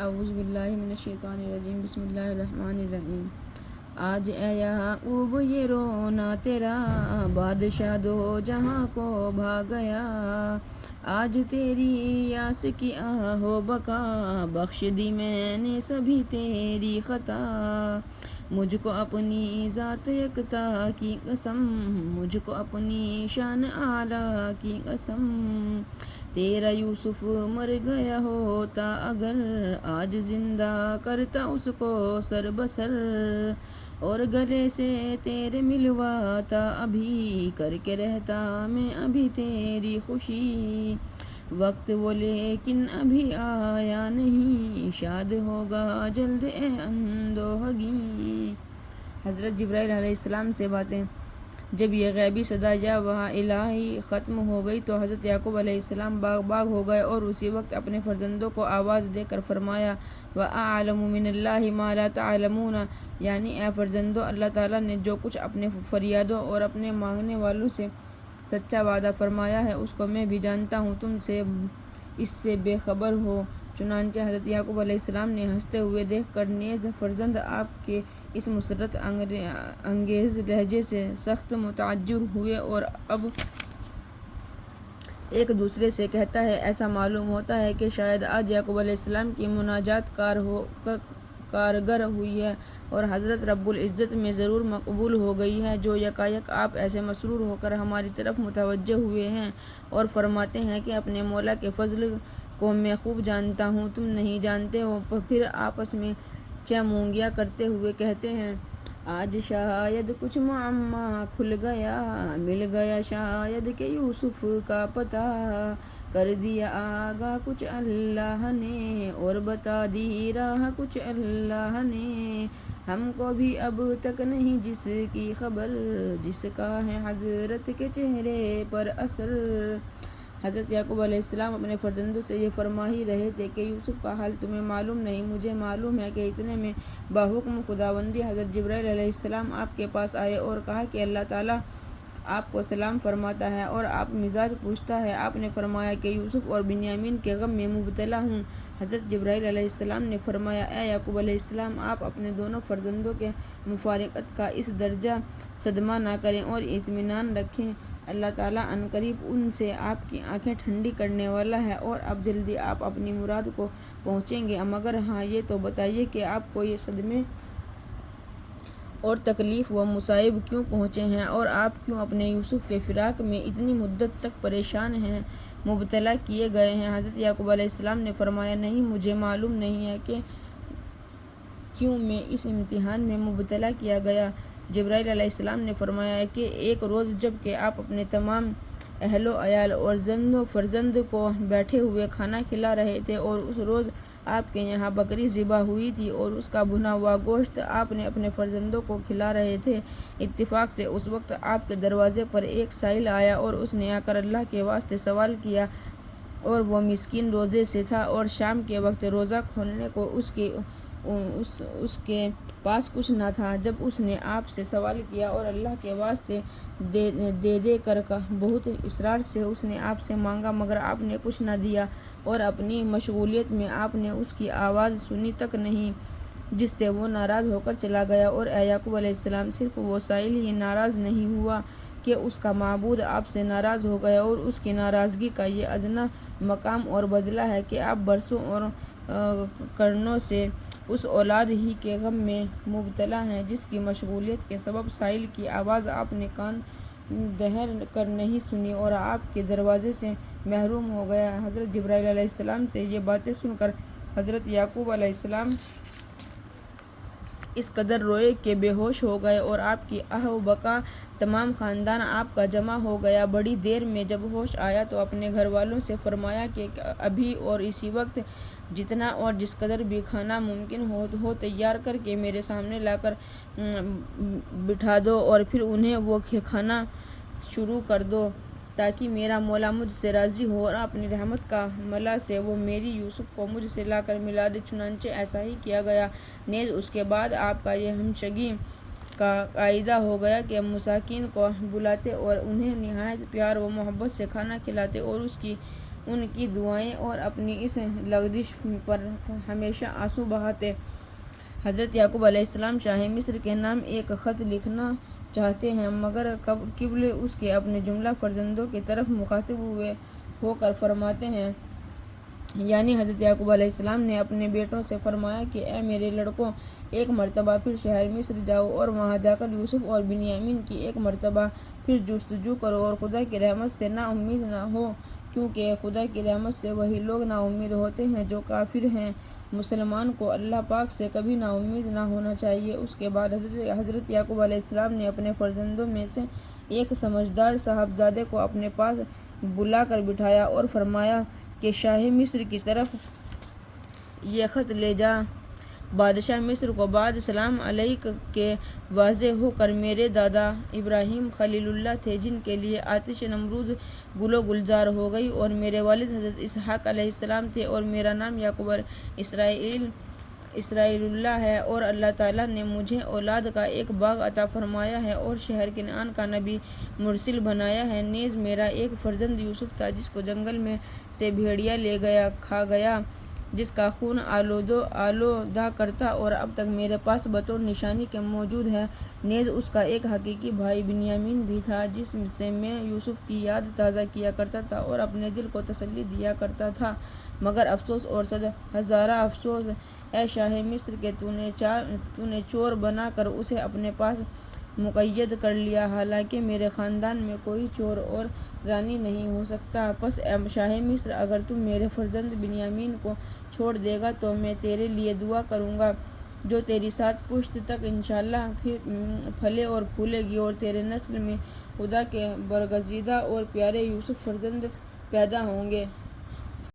اعوذ باللہ من الشیطان الرجیم، بسم اللہ الرحمن الرحیم۔ آج اے یعقوب یہ رونا تیرا، بادشاہ دو جہاں کو بھا گیا۔ آج تیری یاس کی آہ و بکا، بخش دی میں نے سبھی تیری خطا۔ مجھ کو اپنی ذات یکتا کی قسم، مجھ کو اپنی شان اعلیٰ کی قسم۔ تیرا یوسف مر گیا ہوتا اگر، آج زندہ کرتا اس کو سر بسر۔ اور گلے سے تیرے ملواتا ابھی، کر کے رہتا میں ابھی تیری خوشی۔ وقت وہ لیکن ابھی آیا نہیں، شاد ہوگا جلد اے اندوہگی۔ حضرت جبرائیل علیہ السلام سے باتیں۔ جب یہ غیبی صدا یا وحی الہی ختم ہو گئی تو حضرت یعقوب علیہ السلام باغ باغ ہو گئے، اور اسی وقت اپنے فرزندوں کو آواز دے کر فرمایا، وَأَعْلَمُ مِنَ اللَّهِ مَا لَا تَعْلَمُونَ، یعنی اے فرزندو، اللہ تعالیٰ نے جو کچھ اپنے فریادوں اور اپنے مانگنے والوں سے سچا وعدہ فرمایا ہے اس کو میں بھی جانتا ہوں، تم سے اس سے بے خبر ہو۔ چنانچہ حضرت یعقوب علیہ السلام نے ہنستے ہوئے دیکھ کر نیز فرزند آپ کے اس مسرت انگیز لہجے سے سخت متعجب ہوئے، اور اب ایک دوسرے سے کہتا ہے، ایسا معلوم ہوتا ہے کہ شاید آج یعقوب علیہ السلام کی مناجات کارگر ہوئی ہے اور حضرت رب العزت میں ضرور مقبول ہو گئی ہے، جو یکایک آپ ایسے مسرور ہو کر ہماری طرف متوجہ ہوئے ہیں اور فرماتے ہیں کہ اپنے مولا کے فضل کو میں خوب جانتا ہوں، تم نہیں جانتے ہو۔ پھر آپس میں چہ-مونگیاں کرتے ہوئے کہتے ہیں، آج شاید کچھ معمہ کھل گیا، مل گیا شاید کہ یوسف کا پتہ، کر دیا آگاہ کچھ اللہ نے، اور بتا دی راہ کچھ اللہ نے۔ ہم کو بھی اب تک نہیں جس کی خبر، جس کا ہے حضرت کے چہرے پر اثر۔ حضرت یعقوب علیہ السلام اپنے فرزندوں سے یہ فرما ہی رہے تھے کہ یوسف کا حال تمہیں معلوم نہیں، مجھے معلوم ہے، کہ اتنے میں بحکم خداوندی حضرت جبرائیل علیہ السلام آپ کے پاس آئے اور کہا کہ اللہ تعالیٰ آپ کو سلام فرماتا ہے اور آپ مزاج پوچھتا ہے۔ آپ نے فرمایا کہ یوسف اور بنیامین کے غم میں مبتلا ہوں۔ حضرت جبرائیل علیہ السلام نے فرمایا، اے یعقوب علیہ السلام، آپ اپنے دونوں فرزندوں کے مفارقت کا اس درجہ صدمہ نہ کریں اور اطمینان رکھیں، اللہ تعالیٰ عنقریب ان سے آپ کی آنکھیں ٹھنڈی کرنے والا ہے، اور اب جلدی آپ اپنی مراد کو پہنچیں گے۔ مگر ہاں، یہ تو بتائیے کہ آپ کو یہ صدمے اور تکلیف و مصائب کیوں پہنچے ہیں، اور آپ کیوں اپنے یوسف کے فراق میں اتنی مدت تک پریشان ہیں، مبتلا کیے گئے ہیں؟ حضرت یعقوب علیہ السلام نے فرمایا، نہیں، مجھے معلوم نہیں ہے کہ کیوں میں اس امتحان میں مبتلا کیا گیا۔ جبرائیل علیہ السلام نے فرمایا کہ ایک روز جب کہ آپ اپنے تمام اہل و عیال اور زن و فرزند کو بیٹھے ہوئے کھانا کھلا رہے تھے، اور اس روز آپ کے یہاں بکری ذبح ہوئی تھی اور اس کا بھنا ہوا گوشت آپ نے اپنے فرزندوں کو کھلا رہے تھے، اتفاق سے اس وقت آپ کے دروازے پر ایک سائل آیا اور اس نے آ کر اللہ کے واسطے سوال کیا، اور وہ مسکین روزے سے تھا اور شام کے وقت روزہ کھولنے کو اس کے پاس کچھ نہ تھا۔ جب اس نے آپ سے سوال کیا اور اللہ کے واسطے دے کر بہت اصرار سے اس نے آپ سے مانگا، مگر آپ نے کچھ نہ دیا، اور اپنی مشغولیت میں آپ نے اس کی آواز سنی تک نہیں، جس سے وہ ناراض ہو کر چلا گیا۔ اور اے یعقوب علیہ السلام، صرف وہ سائل ہی ناراض نہیں ہوا کہ اس کا معبود آپ سے ناراض ہو گیا، اور اس کی ناراضگی کا یہ ادنیٰ مقام اور بدلہ ہے کہ آپ برسوں اور قرنوں سے اس اولاد ہی کے غم میں مبتلا ہیں جس کی مشغولیت کے سبب سائل کی آواز آپ نے کان دہر کر نہیں سنی اور آپ کے دروازے سے محروم ہو گیا۔ حضرت جبرائیل علیہ السلام سے یہ باتیں سن کر حضرت یعقوب علیہ السلام اس قدر روئے کہ بے ہوش ہو گئے، اور آپ کی آہ و بکا تمام خاندان آپ کا جمع ہو گیا۔ بڑی دیر میں جب ہوش آیا تو اپنے گھر والوں سے فرمایا کہ ابھی اور اسی وقت جتنا اور جس قدر بھی کھانا ممکن ہو تیار کر کے میرے سامنے لا کر بٹھا دو، اور پھر انہیں وہ کھانا شروع کر دو، تاکہ میرا مولا مجھ سے راضی ہو اور اپنی رحمت کا ملا سے وہ میری یوسف کو مجھ سے لا کر ملا دے۔ چنانچہ ایسا ہی کیا گیا۔ نیز اس کے بعد آپ کا یہ ہمشگی کا قاعدہ ہو گیا کہ مساکین کو بلاتے اور انہیں نہایت پیار و محبت سے کھانا کھلاتے، اور ان کی دعائیں اور اپنی اس لغزش پر ہمیشہ آنسو بہاتے۔ حضرت یعقوب علیہ السلام شاہ مصر کے نام ایک خط لکھنا چاہتے ہیں، مگر قبل اس کے اپنے جملہ فرزندوں کی طرف مخاطب ہو کر فرماتے ہیں، یعنی حضرت یعقوب علیہ السلام نے اپنے بیٹوں سے فرمایا کہ اے میرے لڑکوں، ایک مرتبہ پھر شہر مصر جاؤ اور وہاں جا کر یوسف اور بنیامین کی ایک مرتبہ پھر جستجو کرو اور خدا کی رحمت سے نا امید نہ ہو، کیونکہ خدا کی رحمت سے وہی لوگ نا امید ہوتے ہیں جو کافر ہیں۔ مسلمان کو اللہ پاک سے کبھی نا امید نہ ہونا چاہیے۔ اس کے بعد حضرت یعقوب علیہ السلام نے اپنے فرزندوں میں سے ایک سمجھدار صاحبزادے کو اپنے پاس بلا کر بٹھایا اور فرمایا کہ شاہ مصر کی طرف یہ خط لے جا۔ بادشاہ مصر کو بعد سلام علیک کے واضح ہو کر میرے دادا ابراہیم خلیل اللہ تھے، جن کے لیے آتش نمرود گل و گلزار ہو گئی، اور میرے والد حضرت اسحاق علیہ السلام تھے، اور میرا نام یعقوب اسرائیل اللہ ہے، اور اللہ تعالیٰ نے مجھے اولاد کا ایک باغ عطا فرمایا ہے اور شہر کنعان کا نبی مرسل بنایا ہے۔ نیز میرا ایک فرزند یوسف تھا، جس کو جنگل میں سے بھیڑیا لے گیا کھا گیا، جس کا خون آلودہ کرتا اور اب تک میرے پاس بطور نشانی کے موجود ہے۔ نیز اس کا ایک حقیقی بھائی بنیامین بھی تھا، جس سے میں یوسف کی یاد تازہ کیا کرتا تھا اور اپنے دل کو تسلی دیا کرتا تھا، مگر افسوس اور صد ہزارہ افسوس اے شاہ مصر کہ تو نے چور بنا کر اسے اپنے پاس مقید کر لیا، حالانکہ میرے خاندان میں کوئی چور اور رانی نہیں ہو سکتا۔ پس اے شاہ مصر، اگر تم میرے فرزند بنیامین کو چھوڑ دے گا تو میں تیرے لیے دعا کروں گا، جو تیری 7 پشت تک انشاءاللہ پھلے اور پھولے گی، اور تیرے نسل میں خدا کے برگزیدہ اور پیارے یوسف فرزند پیدا ہوں گے۔